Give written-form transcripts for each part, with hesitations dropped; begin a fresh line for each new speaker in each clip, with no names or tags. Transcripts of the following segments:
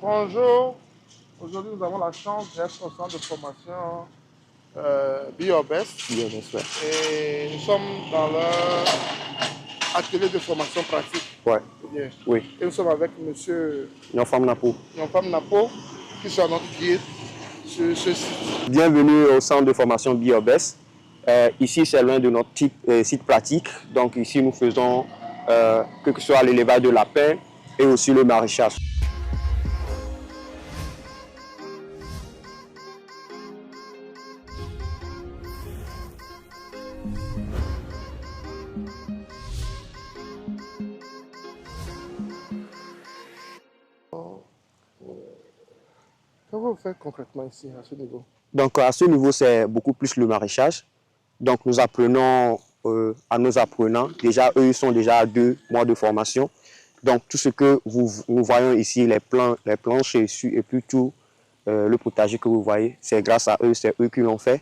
Bonjour, aujourd'hui nous avons la chance d'être au centre de formation BioBest
BioBest, ouais.
et nous sommes dans leur atelier de formation pratique.
Ouais.
Bien.
Oui.
Et nous sommes avec monsieur
Nyonfam Napo.
Nyonfam Napo qui sera notre guide sur ce site.
Bienvenue au centre de formation BioBest. Ici, c'est l'un de nos sites pratiques. Donc ici, nous faisons que ce soit l'élevage de lapins et aussi le maraîchage.
Qu'est-ce que vous faites concrètement ici, à ce niveau?
Donc à ce niveau, c'est beaucoup plus le maraîchage. Donc nous apprenons à nos apprenants. Déjà, eux, ils sont déjà à 2 mois de formation. Donc tout ce que nous voyons ici, les planches et puis tout le potager que vous voyez, c'est grâce à eux, c'est eux qui l'ont fait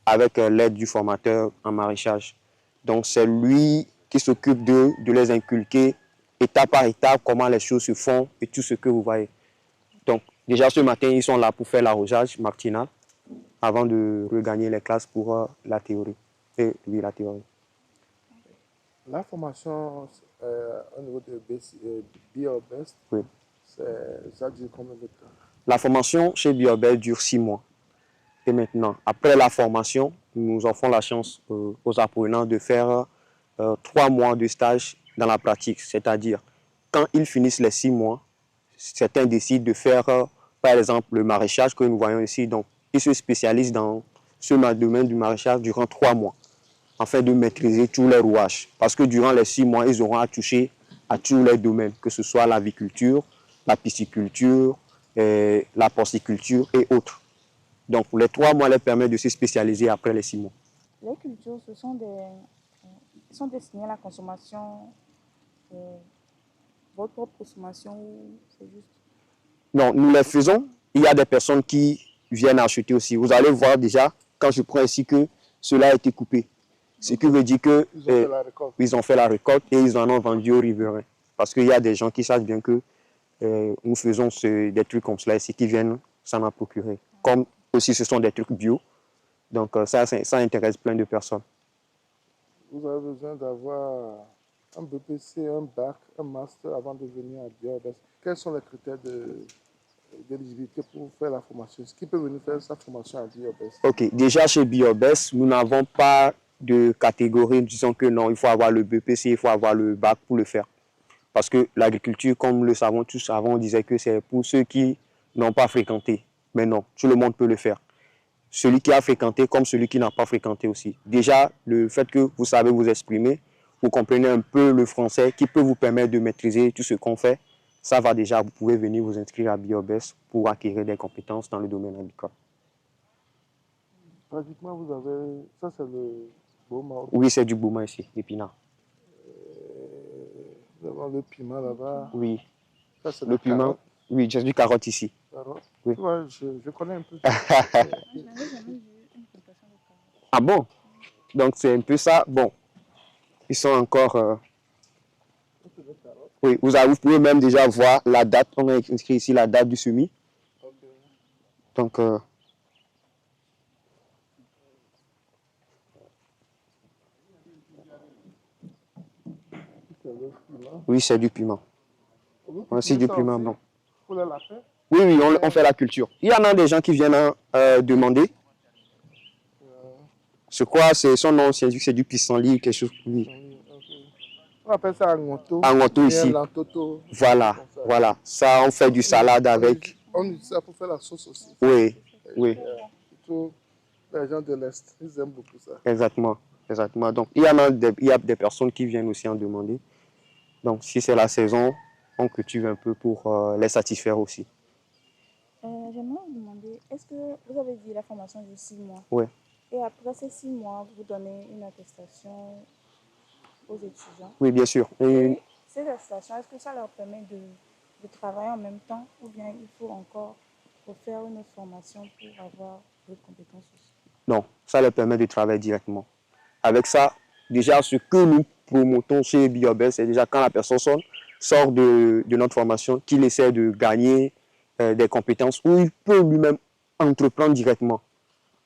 avec l'aide du formateur en maraîchage. Donc c'est lui qui s'occupe de les inculquer étape par étape comment les choses se font et tout ce que vous voyez. Donc déjà ce matin, ils sont là pour faire l'arrosage matinal avant de regagner les classes pour la théorie. Et oui, la théorie.
La formation au niveau de BioBest,
Oui.
ça dure combien de temps?
La formation chez BioBest dure 6 mois. Et maintenant, après la formation, nous offrons la chance aux apprenants de faire 3 mois de stage dans la pratique. C'est-à-dire, quand ils finissent les 6 mois, certains décident de faire, par exemple, le maraîchage que nous voyons ici. Donc, ils se spécialisent dans ce domaine du maraîchage durant 3 mois, afin de maîtriser tous les rouages. Parce que durant les 6 mois, ils auront à toucher à tous les domaines, que ce soit l'aviculture, la pisciculture, la porciculture et autres. Donc, les 3 mois leur permettent de se spécialiser après les 6 mois.
Les cultures, ce sont sont destinées à la consommation, votre propre consommation, ou c'est juste?
Non, nous les faisons. Il y a des personnes qui viennent acheter aussi. Vous allez voir déjà, quand je prends ici, que cela a été coupé. Ce qui veut dire que ils ont fait la récolte et ils en ont vendu aux riverains. Parce qu'il y a des gens qui savent bien que nous faisons des trucs comme cela ici, qui viennent s'en procurer. Comme aussi ce sont des trucs bio. Donc ça intéresse plein de personnes.
Vous avez besoin d'avoir un BPC, un bac, un master avant de venir à BioBest. Quels sont les critères d'éligibilité pour faire la formation? Qui peut venir faire sa formation à BioBest?
Ok, déjà chez BioBest, nous n'avons pas de catégorie disant que non, il faut avoir le BPC, il faut avoir le bac pour le faire. Parce que l'agriculture, comme nous le savons tous avant, on disait que c'est pour ceux qui n'ont pas fréquenté. Mais non, tout le monde peut le faire. Celui qui a fréquenté comme celui qui n'a pas fréquenté aussi. Déjà, le fait que vous savez vous exprimer, vous comprenez un peu le français qui peut vous permettre de maîtriser tout ce qu'on fait, ça va déjà, vous pouvez venir vous inscrire à BioBest pour acquérir des compétences dans le domaine agricole.
Pratiquement, vous avez... Ça, c'est le Boma.
Oui, c'est du Boma ici, l'épinard.
Nous avons le piment là-bas.
Oui.
Ça, c'est
le piment. Carotte. Oui, j'ai du carotte ici.
Carotte.
Oui.
Ouais, je connais un peu.
Ah bon? Donc c'est un peu ça. Bon, ils sont encore... Oui, vous pouvez même déjà voir la date. On a inscrit ici la date du semis.
Okay.
Donc... Oui, c'est du piment. C'est du piment blanc.
Pour les lapins?
Oui, oui, on fait la culture. Il y en a des gens qui viennent demander. C'est quoi? Son nom, c'est du pissenlit, quelque chose. Oui.
On appelle ça angoto.
Angoto ici. Voilà, voilà. Ça, on fait du salade avec.
On utilise ça pour faire la sauce aussi.
Oui, oui.
Surtout les gens de l'Est, ils aiment beaucoup ça.
Exactement, exactement. Donc, il y a des personnes qui viennent aussi en demander. Donc, si c'est la saison, on cultive un peu pour les satisfaire aussi.
J'aimerais vous demander, est-ce que vous avez dit la formation de 6 mois?
Oui.
Et après ces 6 mois, vous donnez une attestation aux étudiants?
Oui, bien sûr.
Et ces attestations, est-ce que ça leur permet de travailler en même temps ou bien il faut encore refaire une autre formation pour avoir d'autres compétences aussi?
Non, ça leur permet de travailler directement. Avec ça, déjà, ce que nous promotons chez BioBest, c'est déjà quand la personne sort de notre formation, qu'il essaie de gagner des compétences où il peut lui-même entreprendre directement.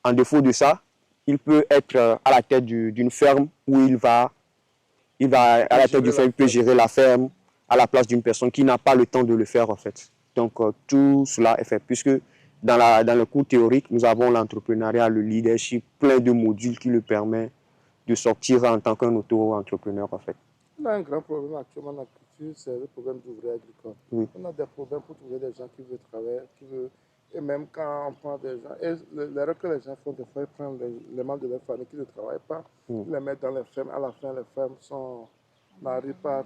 En défaut de ça, il peut être à la tête d'une ferme où il va à la tête du ferme, il peut gérer la ferme à la place d'une personne qui n'a pas le temps de le faire en fait. Donc tout cela est fait puisque dans le cours théorique, nous avons l'entrepreneuriat, le leadership, plein de modules qui le permettent de sortir en tant qu'un auto-entrepreneur en fait.
On a un grand problème actuellement en agriculture, c'est le problème d'ouvriers agricoles.
Oui.
On a des problèmes pour trouver des gens qui veulent travailler, et même quand on prend des gens, et l'erreur que les gens font, des fois, ils prennent les membres de leur famille qui ne travaillent pas, ils les mettent dans les fermes, à la fin, les fermes n'arrivent pas à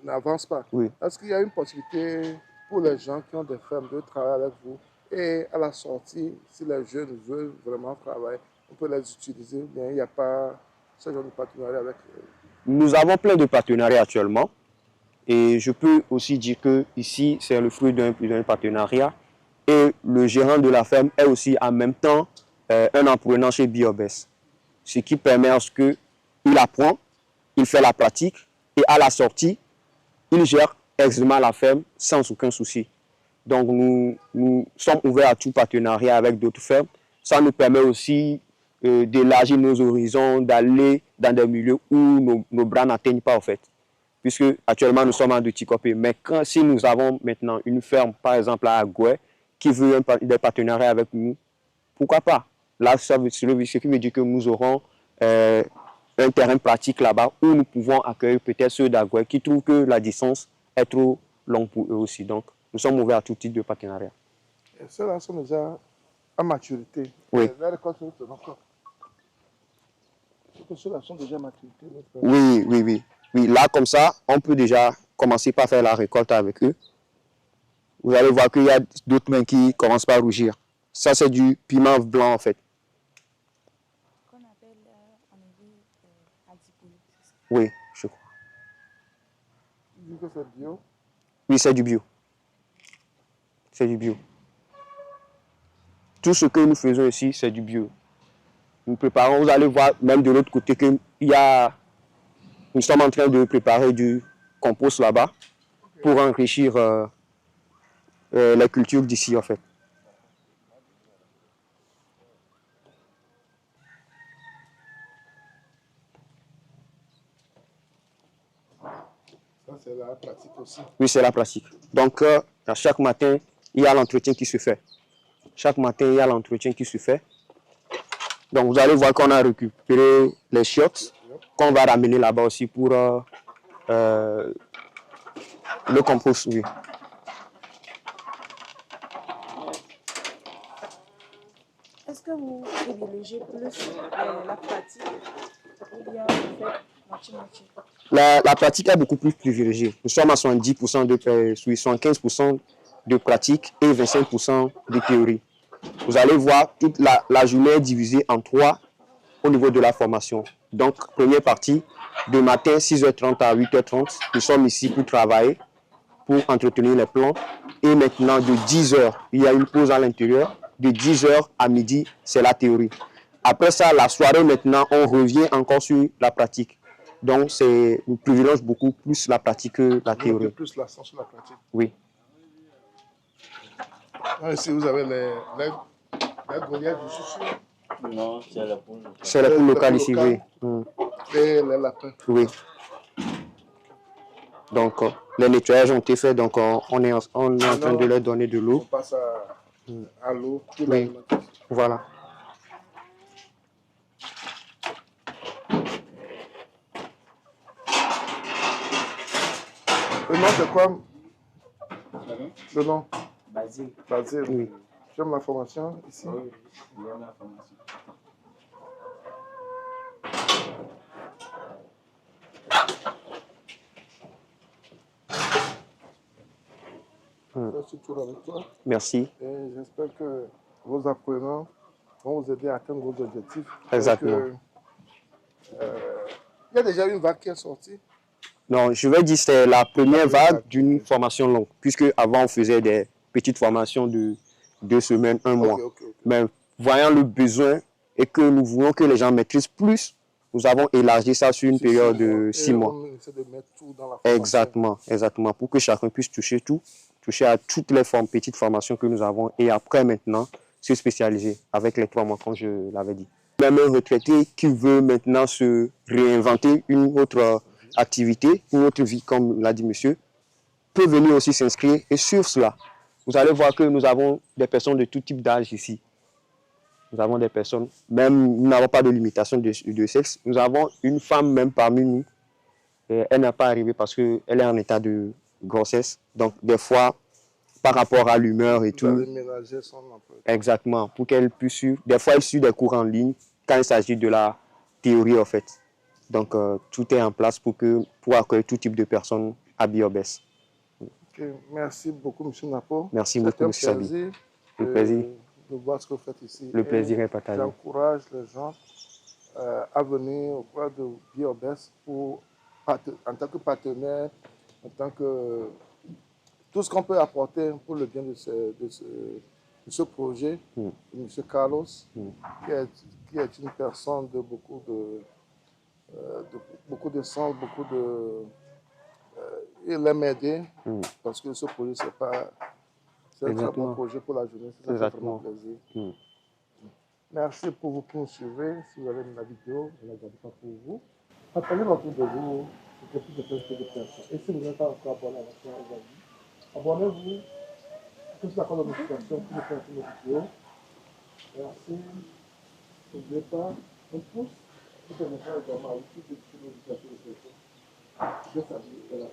n'avancent pas.
Oui.
Est-ce qu'il y a une possibilité pour les gens qui ont des fermes de travailler avec vous, et à la sortie, si les jeunes veulent vraiment travailler, on peut les utiliser, bien il n'y a pas ce genre de partenariat avec eux?
Nous avons plein de partenariats actuellement et je peux aussi dire que ici c'est le fruit d'un partenariat et le gérant de la ferme est aussi en même temps un apprenant chez Biobest, ce qui permet à ce qu'il apprend, il fait la pratique et à la sortie, il gère aisément la ferme sans aucun souci. Donc nous sommes ouverts à tout partenariat avec d'autres fermes. Ça nous permet aussi d'élargir nos horizons, d'aller dans des milieux où nos bras n'atteignent pas en fait. Puisque actuellement nous sommes en Dutikopé. Mais si nous avons maintenant une ferme, par exemple à Agoué, qui veut des partenariats avec nous, pourquoi pas? Là, ce qui veut dire que nous aurons un terrain pratique là-bas où nous pouvons accueillir peut-être ceux d'Agoué qui trouvent que la distance est trop longue pour eux aussi. Donc, nous sommes ouverts à tout type de partenariat.
Et ceux-là sont déjà à maturité.
Oui.
La récolte, encore. Ceux-là sont déjà à maturité.
Oui, là, comme ça, on peut déjà commencer par faire la récolte avec eux. Vous allez voir qu'il y a d'autres mains qui commencent par rougir. Ça, c'est du piment blanc, en fait.
Qu'on appelle en anglais adipolo, c'est ça?
Oui, je crois.
Tu dis que c'est bio?
Oui, c'est du bio. C'est du bio. Tout ce que nous faisons ici, c'est du bio. Nous préparons, vous allez voir même de l'autre côté que nous sommes en train de préparer du compost là-bas pour enrichir les cultures d'ici en fait.
Ça, c'est la pratique aussi.
Oui, c'est la pratique. Donc, à chaque matin, il y a l'entretien qui se fait. Chaque matin, il y a l'entretien qui se fait. Donc, vous allez voir qu'on a récupéré les chiottes qu'on va ramener là-bas aussi pour le compost. Oui.
Est-ce que vous privilégiez plus la pratique ou bien vous faites moitié-moitié?
La pratique est beaucoup plus privilégiée. Nous sommes à 70% de 75% de pratique et 25% de théorie. Vous allez voir, toute la journée est divisée en 3 au niveau de la formation. Donc, première partie, de matin 6h30 à 8h30, nous sommes ici pour travailler, pour entretenir les plans. Et maintenant, de 10h, il y a une pause à l'intérieur. De 10h à midi, c'est la théorie. Après ça, la soirée, maintenant, on revient encore sur la pratique. Donc, nous privilégions beaucoup plus la pratique que la théorie.
Plus l'accent sur la pratique.
Oui.
Ici, vous avez les grelières du chouchou.
Non, c'est la poule.
C'est la poule locale ici, oui.
Et les lapins.
Oui. Donc, les nettoyages ont été faits, donc on est en train de leur donner de
On
l'eau.
passe à l'eau.
Oui. Voilà.
Le nom, c'est quoi? Le nom?
Basile.
Basile.
Oui.
J'aime la formation ici.
Oui, j'aime la formation.
Je suis toujours avec toi.
Merci.
Et j'espère que vos apprenants vont vous aider à atteindre vos objectifs.
Exactement.
Il y a déjà une vague qui est sortie.
Non, je vais dire que c'est la première vague d'une formation longue, puisque avant on faisait des petites formations de 2 semaines, 1 mois.
Okay.
Mais voyant le besoin et que nous voulons que les gens maîtrisent plus, nous avons élargi ça sur une période de 6 mois.
On essaie de mettre tout dans la formation.
Exactement, pour que chacun puisse toucher tout toucher à toutes les petites formations que nous avons et après maintenant se spécialiser avec les 3 mois comme je l'avais dit. Même un retraité qui veut maintenant se réinventer une autre activité, une autre vie comme l'a dit monsieur, peut venir aussi s'inscrire et sur cela, vous allez voir que nous avons des personnes de tout type d'âge ici. Nous avons des personnes, même nous n'avons pas de limitation de sexe. Nous avons une femme même parmi nous. Et elle n'est pas arrivée parce qu'elle est en état de grossesse. Donc des fois, par rapport à l'humeur et tout.
Vous allez ménager son emploi.
Exactement, pour qu'elle puisse suivre. Des fois, elle suit des cours en ligne quand il s'agit de la théorie en fait. Donc tout est en place pour accueillir tout type de personnes à Biobès.
Okay. Merci beaucoup, M. Napo.
Merci beaucoup, M. Sabi. Le plaisir.
De voir ce que vous faites ici.
Le plaisir est partagé.
J'encourage les gens à venir auprès de Biobès en tant que partenaire, en tant que tout ce qu'on peut apporter pour le bien de ce projet. M. Carlos, qui est une personne de beaucoup de sens, il aime aider parce que ce projet, c'est un très bon projet pour la jeunesse. Ça fait vraiment plaisir. Merci pour vous qui nous suivez. Si vous avez la vidéo, je ne la garde pas pour vous. Partagez-la autour de vous pour que plus de personnes. Et si vous n'êtes pas encore abonné à la chaîne aujourd'hui, abonnez-vous. Activez la cloche de notification pour ne pas rater nos vidéos. Merci. N'oubliez pas un pouce. Vous permettra également à YouTube de diffuser nos vidéos sur les réseaux. Je salue et la